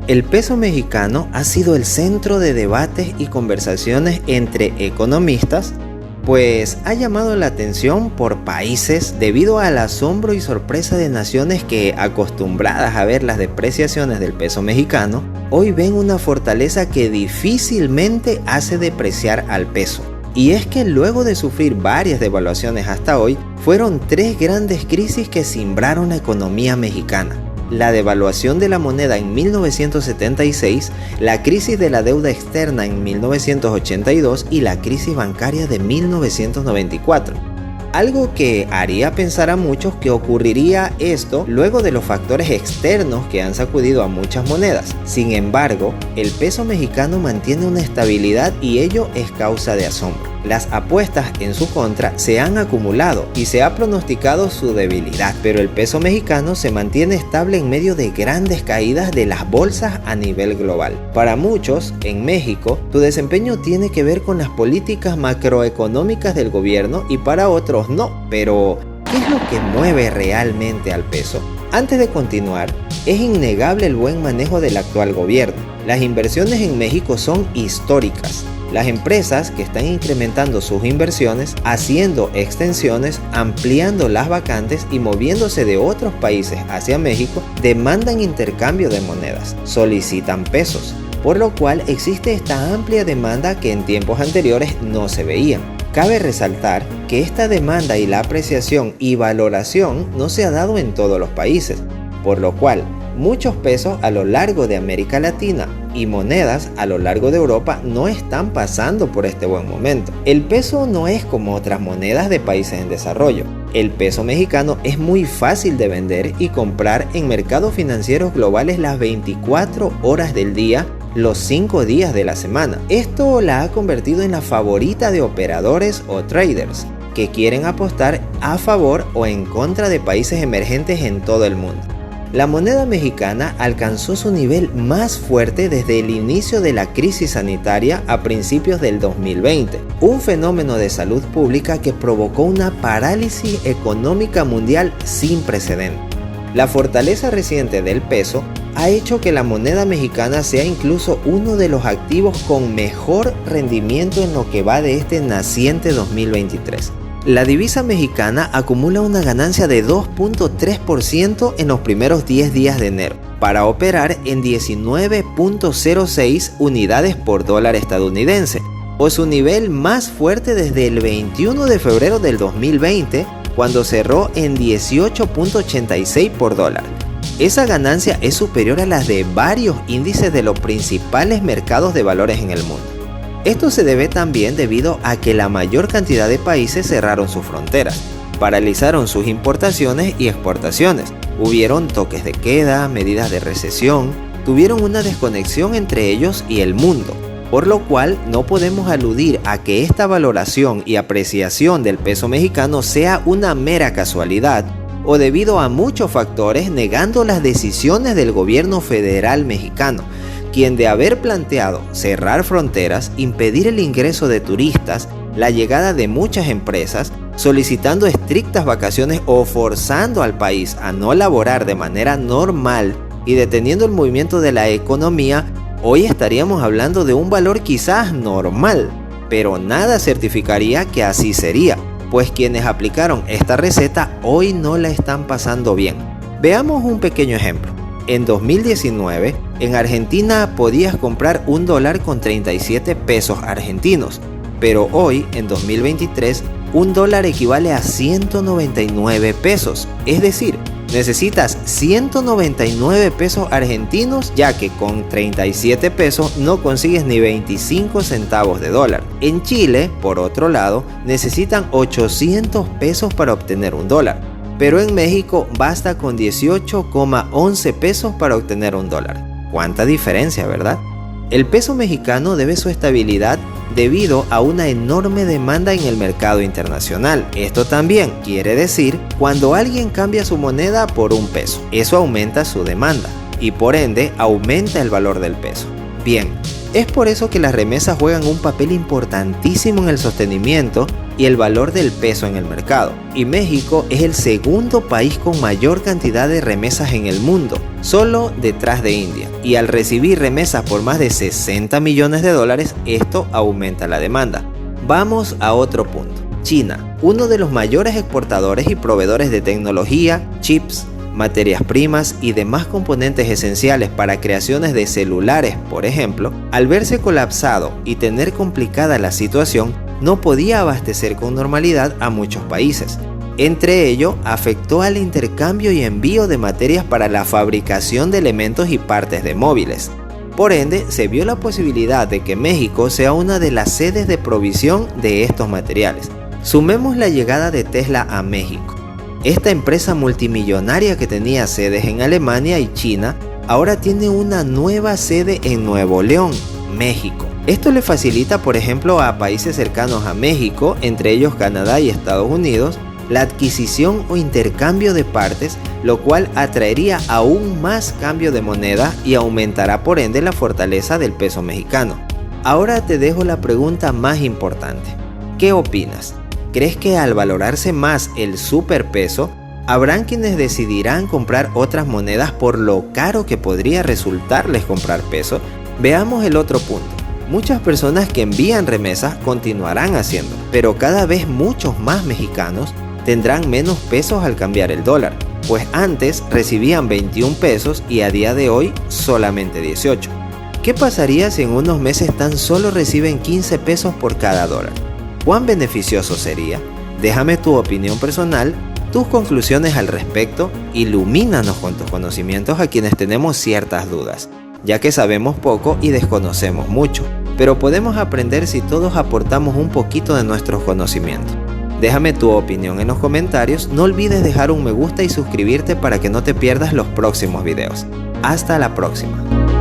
El peso mexicano ha sido el centro de debates y conversaciones entre economistas, pues ha llamado la atención por países debido al asombro y sorpresa de naciones que, acostumbradas a ver las depreciaciones del peso mexicano, hoy ven una fortaleza que difícilmente hace depreciar al peso. Y es que luego de sufrir varias devaluaciones hasta hoy, fueron 3 grandes crisis que cimbraron la economía mexicana. La devaluación de la moneda en 1976, la crisis de la deuda externa en 1982 y la crisis bancaria de 1994. Algo que haría pensar a muchos que ocurriría esto luego de los factores externos que han sacudido a muchas monedas. Sin embargo, el peso mexicano mantiene una estabilidad y ello es causa de asombro. Las apuestas en su contra se han acumulado y se ha pronosticado su debilidad, pero el peso mexicano se mantiene estable en medio de grandes caídas de las bolsas a nivel global. Para muchos, en México, su desempeño tiene que ver con las políticas macroeconómicas del gobierno y para otros no. Pero, ¿qué es lo que mueve realmente al peso? Antes de continuar, es innegable el buen manejo del actual gobierno. Las inversiones en México son históricas. Las empresas que están incrementando sus inversiones, haciendo extensiones, ampliando las vacantes y moviéndose de otros países hacia México, demandan intercambio de monedas, solicitan pesos, por lo cual existe esta amplia demanda que en tiempos anteriores no se veía. Cabe resaltar que esta demanda y la apreciación y valoración no se ha dado en todos los países, por lo cual muchos pesos a lo largo de América Latina y monedas a lo largo de Europa no están pasando por este buen momento. El peso no es como otras monedas de países en desarrollo. El peso mexicano es muy fácil de vender y comprar en mercados financieros globales las 24 horas del día, los 5 días de la semana. Esto la ha convertido en la favorita de operadores o traders que quieren apostar a favor o en contra de países emergentes en todo el mundo. La moneda mexicana alcanzó su nivel más fuerte desde el inicio de la crisis sanitaria a principios del 2020, un fenómeno de salud pública que provocó una parálisis económica mundial sin precedentes. La fortaleza reciente del peso ha hecho que la moneda mexicana sea incluso uno de los activos con mejor rendimiento en lo que va de este naciente 2023. La divisa mexicana acumula una ganancia de 2.3% en los primeros 10 días de enero, para operar en 19.06 unidades por dólar estadounidense, o su nivel más fuerte desde el 21 de febrero del 2020, cuando cerró en 18.86 por dólar. Esa ganancia es superior a las de varios índices de los principales mercados de valores en el mundo. Esto se debe también debido a que la mayor cantidad de países cerraron sus fronteras, paralizaron sus importaciones y exportaciones, hubieron toques de queda, medidas de recesión, tuvieron una desconexión entre ellos y el mundo, por lo cual no podemos aludir a que esta valoración y apreciación del peso mexicano sea una mera casualidad o debido a muchos factores negando las decisiones del gobierno federal mexicano, quien de haber planteado cerrar fronteras, impedir el ingreso de turistas, la llegada de muchas empresas, solicitando estrictas vacaciones o forzando al país a no laborar de manera normal y deteniendo el movimiento de la economía, hoy estaríamos hablando de un valor quizás normal, pero nada certificaría que así sería, pues quienes aplicaron esta receta hoy no la están pasando bien. Veamos un pequeño ejemplo. En 2019, en Argentina podías comprar $1 con 37 pesos argentinos, pero hoy, en 2023, $1 equivale a 199 pesos, es decir, necesitas 199 pesos argentinos, ya que con 37 pesos no consigues ni 25 centavos de dólar. En Chile, por otro lado, necesitan 800 pesos para obtener $1. Pero en México basta con 18,11 pesos para obtener $1. ¿Cuánta diferencia, verdad? El peso mexicano debe su estabilidad debido a una enorme demanda en el mercado internacional. Esto también quiere decir cuando alguien cambia su moneda por un peso, eso aumenta su demanda y por ende aumenta el valor del peso. Bien, es por eso que las remesas juegan un papel importantísimo en el sostenimiento y el valor del peso en el mercado. Y México es el segundo país con mayor cantidad de remesas en el mundo, solo detrás de India. Y al recibir remesas por más de 60 millones de dólares, esto aumenta la demanda. Vamos a otro punto. China, uno de los mayores exportadores y proveedores de tecnología, chips, materias primas y demás componentes esenciales para creaciones de celulares, por ejemplo, al verse colapsado y tener complicada la situación, no podía abastecer con normalidad a muchos países. Entre ello, afectó al intercambio y envío de materias para la fabricación de elementos y partes de móviles. Por ende, se vio la posibilidad de que México sea una de las sedes de provisión de estos materiales. Sumemos la llegada de Tesla a México. Esta empresa multimillonaria que tenía sedes en Alemania y China, ahora tiene una nueva sede en Nuevo León, México. Esto le facilita, por ejemplo, a países cercanos a México, entre ellos Canadá y Estados Unidos, la adquisición o intercambio de partes, lo cual atraería aún más cambio de moneda y aumentará por ende la fortaleza del peso mexicano. Ahora te dejo la pregunta más importante. ¿Qué opinas? ¿Crees que al valorarse más el superpeso, habrán quienes decidirán comprar otras monedas por lo caro que podría resultarles comprar peso? Veamos el otro punto. Muchas personas que envían remesas continuarán haciendo, pero cada vez muchos más mexicanos tendrán menos pesos al cambiar el dólar, pues antes recibían 21 pesos y a día de hoy solamente 18. ¿Qué pasaría si en unos meses tan solo reciben 15 pesos por cada dólar? ¿Cuán beneficioso sería? Déjame tu opinión personal, tus conclusiones al respecto, ilumínanos con tus conocimientos a quienes tenemos ciertas dudas, ya que sabemos poco y desconocemos mucho, pero podemos aprender si todos aportamos un poquito de nuestros conocimientos. Déjame tu opinión en los comentarios, no olvides dejar un me gusta y suscribirte para que no te pierdas los próximos videos. Hasta la próxima.